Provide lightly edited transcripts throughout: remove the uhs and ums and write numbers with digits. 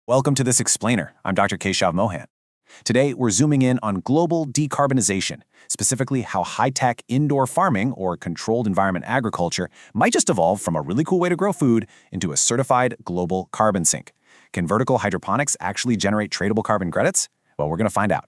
Welcome to this explainer. I'm Dr. Keshav Mohan. Today, we're zooming in on global decarbonization, specifically how high-tech indoor farming or controlled environment agriculture might just evolve from a really cool way to grow food into a certified global carbon sink. Can vertical hydroponics actually generate tradable carbon credits? Well, we're going to find out.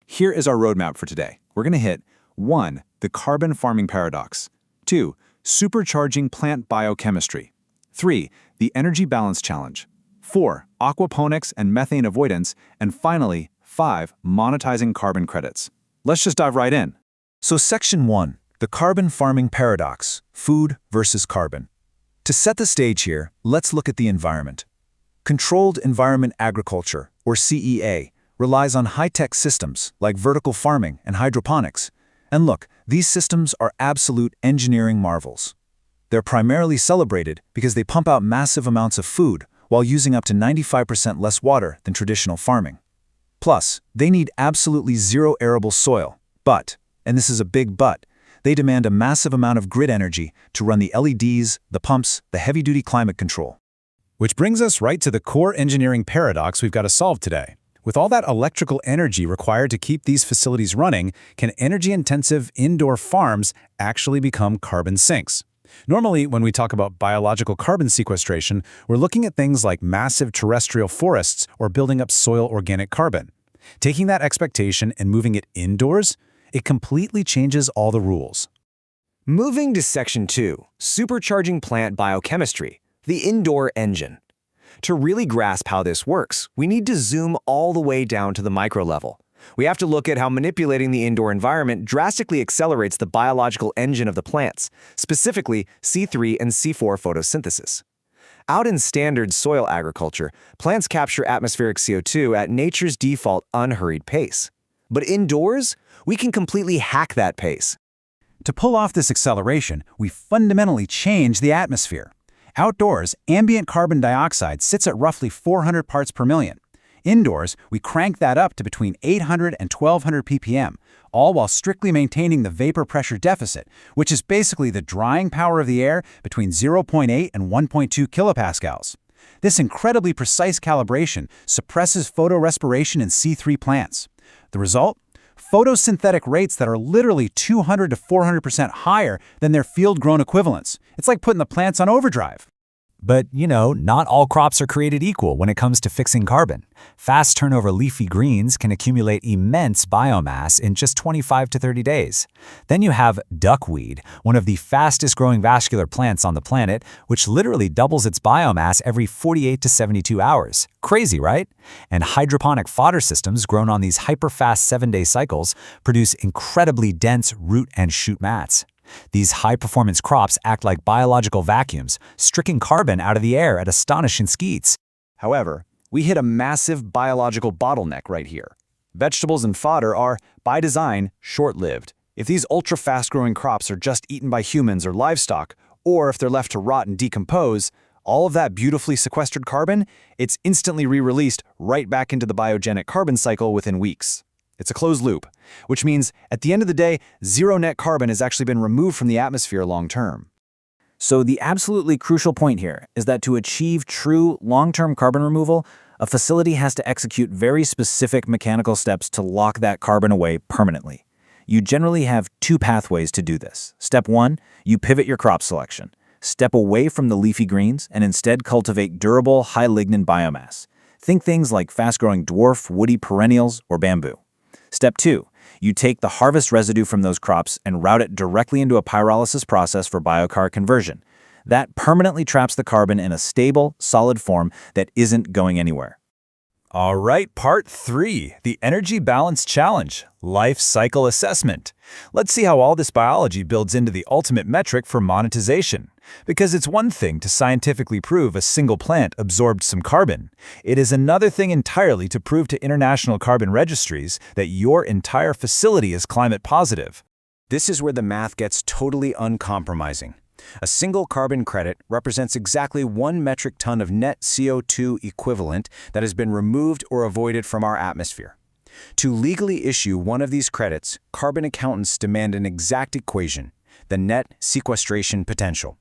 Here is our roadmap for today. We're going to hit 1. The carbon farming paradox. 2. Supercharging plant biochemistry. 3. The energy balance challenge. 4. Aquaponics and methane avoidance. And finally, 5. Monetizing carbon credits. Let's just dive right in. So Section 1. The carbon farming paradox. Food versus carbon. To set the stage here, let's look at the environment. Controlled environment agriculture, or CEA, relies on high-tech systems like vertical farming and hydroponics. And look, these systems are absolute engineering marvels. They're primarily celebrated because they pump out massive amounts of food while using up to 95% less water than traditional farming. Plus, they need absolutely zero arable soil. But, and this is a big but, they demand a massive amount of grid energy to run the LEDs, the pumps, the heavy-duty climate control. Which brings us right to the core engineering paradox we've got to solve today. With all that electrical energy required to keep these facilities running, can energy-intensive indoor farms actually become carbon sinks? Normally, when we talk about biological carbon sequestration, we're looking at things like massive terrestrial forests or building up soil organic carbon. Taking that expectation and moving it indoors, it completely changes all the rules. Moving to Section 2, Supercharging Plant Biochemistry, the indoor engine. To really grasp how this works, we need to zoom all the way down to the micro level. We have to look at how manipulating the indoor environment drastically accelerates the biological engine of the plants, specifically C3 and C4 photosynthesis. Out in standard soil agriculture, plants capture atmospheric CO2 at nature's default unhurried pace. But indoors, we can completely hack that pace. To pull off this acceleration, we fundamentally change the atmosphere. Outdoors, ambient carbon dioxide sits at roughly 400 parts per million. Indoors, we crank that up to between 800 and 1200 ppm, all while strictly maintaining the vapor pressure deficit, which is basically the drying power of the air between 0.8 and 1.2 kilopascals. This incredibly precise calibration suppresses photorespiration in C3 plants. The result? Photosynthetic rates that are literally 200 to 400% higher than their field-grown equivalents. It's like putting the plants on overdrive. But, not all crops are created equal when it comes to fixing carbon. Fast turnover leafy greens can accumulate immense biomass in just 25 to 30 days. Then you have duckweed, one of the fastest growing vascular plants on the planet, which literally doubles its biomass every 48 to 72 hours. Crazy, right? And hydroponic fodder systems grown on these hyper-fast 7-day cycles produce incredibly dense root and shoot mats. These high-performance crops act like biological vacuums, stripping carbon out of the air at astonishing speeds. However, we hit a massive biological bottleneck right here. Vegetables and fodder are, by design, short-lived. If these ultra-fast-growing crops are just eaten by humans or livestock, or if they're left to rot and decompose, all of that beautifully sequestered carbon, it's instantly re-released right back into the biogenic carbon cycle within weeks. It's a closed loop, which means at the end of the day, zero net carbon has actually been removed from the atmosphere long-term. So the absolutely crucial point here is that to achieve true long-term carbon removal, a facility has to execute very specific mechanical steps to lock that carbon away permanently. You generally have two pathways to do this. Step 1, you pivot your crop selection. Step away from the leafy greens and instead cultivate durable, high-lignin biomass. Think things like fast-growing dwarf, woody perennials, or bamboo. Step 2, you take the harvest residue from those crops and route it directly into a pyrolysis process for biochar conversion. That permanently traps the carbon in a stable, solid form that isn't going anywhere. All right, part 3, the energy balance challenge, life cycle assessment. Let's see how all this biology builds into the ultimate metric for monetization. Because it's one thing to scientifically prove a single plant absorbed some carbon. It is another thing entirely to prove to international carbon registries that your entire facility is climate positive. This is where the math gets totally uncompromising. A single carbon credit represents exactly 1 metric ton of net CO2 equivalent that has been removed or avoided from our atmosphere. To legally issue one of these credits, carbon accountants demand an exact equation, the net sequestration potential.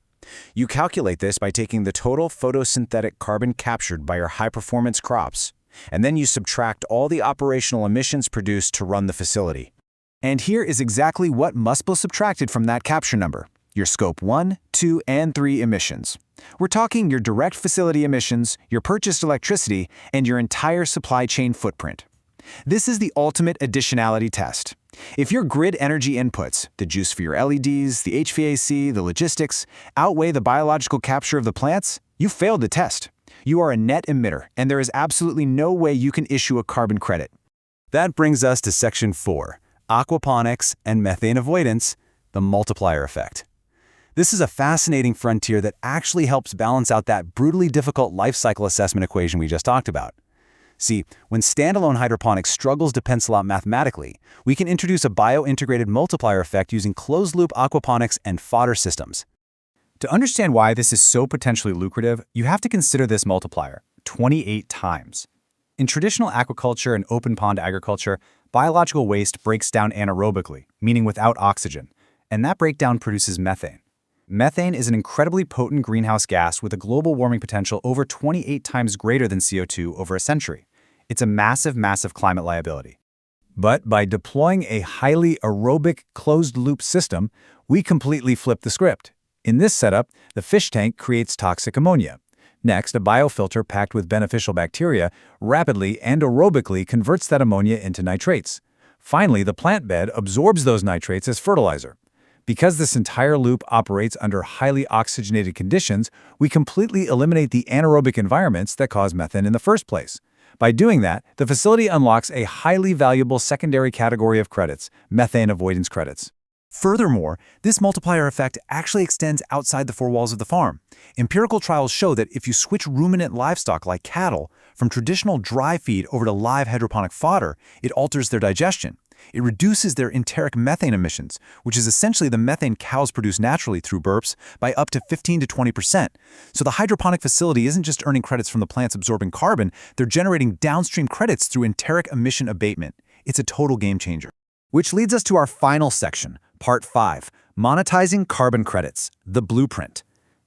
You calculate this by taking the total photosynthetic carbon captured by your high-performance crops, and then you subtract all the operational emissions produced to run the facility. And here is exactly what must be subtracted from that capture number: your Scope 1, 2, and 3 emissions. We're talking your direct facility emissions, your purchased electricity, and your entire supply chain footprint. This is the ultimate additionality test. If your grid energy inputs, the juice for your LEDs, the HVAC, the logistics, outweigh the biological capture of the plants, you failed the test. You are a net emitter, and there is absolutely no way you can issue a carbon credit. That brings us to Section 4, aquaponics and methane avoidance, the multiplier effect. This is a fascinating frontier that actually helps balance out that brutally difficult life cycle assessment equation we just talked about. See, when standalone hydroponics struggles to pencil out mathematically, we can introduce a bio-integrated multiplier effect using closed-loop aquaponics and fodder systems. To understand why this is so potentially lucrative, you have to consider this multiplier, 28 times. In traditional aquaculture and open pond agriculture, biological waste breaks down anaerobically, meaning without oxygen, and that breakdown produces methane. Methane is an incredibly potent greenhouse gas with a global warming potential over 28 times greater than CO2 over a century. It's a massive, massive climate liability. But by deploying a highly aerobic closed-loop system, we completely flip the script. In this setup, the fish tank creates toxic ammonia. Next, a biofilter packed with beneficial bacteria rapidly and aerobically converts that ammonia into nitrates. Finally, the plant bed absorbs those nitrates as fertilizer. Because this entire loop operates under highly oxygenated conditions, we completely eliminate the anaerobic environments that cause methane in the first place. By doing that, the facility unlocks a highly valuable secondary category of credits, methane avoidance credits. Furthermore, this multiplier effect actually extends outside the four walls of the farm. Empirical trials show that if you switch ruminant livestock like cattle from traditional dry feed over to live hydroponic fodder, it alters their digestion. It reduces their enteric methane emissions, which is essentially the methane cows produce naturally through burps, by up to 15 to 20%. So the hydroponic facility isn't just earning credits from the plants absorbing carbon, they're generating downstream credits through enteric emission abatement. It's a total game changer. Which leads us to our final section, Part 5, Monetizing Carbon Credits, the Blueprint.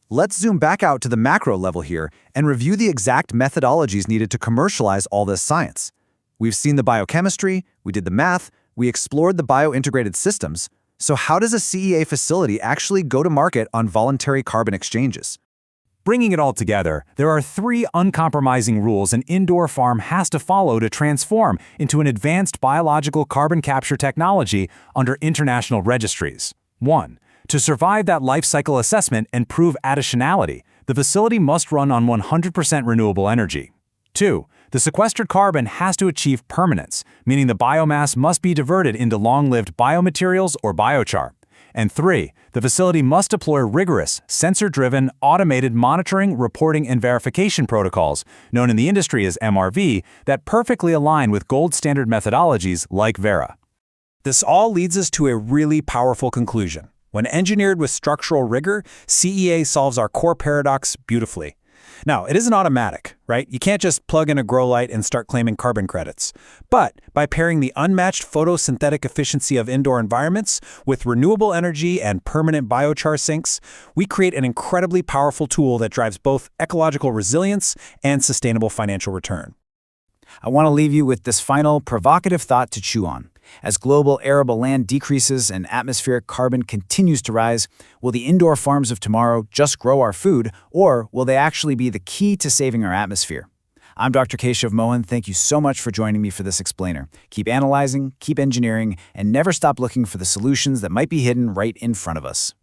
Let's zoom back out to the macro level here and review the exact methodologies needed to commercialize all this science. We've seen the biochemistry, we did the math, we explored the bio-integrated systems. So how does a CEA facility actually go to market on voluntary carbon exchanges? Bringing it all together, there are 3 uncompromising rules an indoor farm has to follow to transform into an advanced biological carbon capture technology under international registries. 1. To survive that life cycle assessment and prove additionality, the facility must run on 100% renewable energy. 2. The sequestered carbon has to achieve permanence, meaning the biomass must be diverted into long-lived biomaterials or biochar. And 3. The facility must deploy rigorous, sensor-driven, automated monitoring, reporting, and verification protocols, known in the industry as MRV, that perfectly align with gold standard methodologies like Vera. This all leads us to a really powerful conclusion. When engineered with structural rigor, CEA solves our core paradox beautifully. Now, it isn't automatic, right? You can't just plug in a grow light and start claiming carbon credits. But by pairing the unmatched photosynthetic efficiency of indoor environments with renewable energy and permanent biochar sinks, we create an incredibly powerful tool that drives both ecological resilience and sustainable financial return. I want to leave you with this final provocative thought to chew on. As global arable land decreases and atmospheric carbon continues to rise, will the indoor farms of tomorrow just grow our food, or will they actually be the key to saving our atmosphere? I'm Dr. Keshav Mohan. Thank you so much for joining me for this explainer. Keep analyzing, keep engineering, and never stop looking for the solutions that might be hidden right in front of us.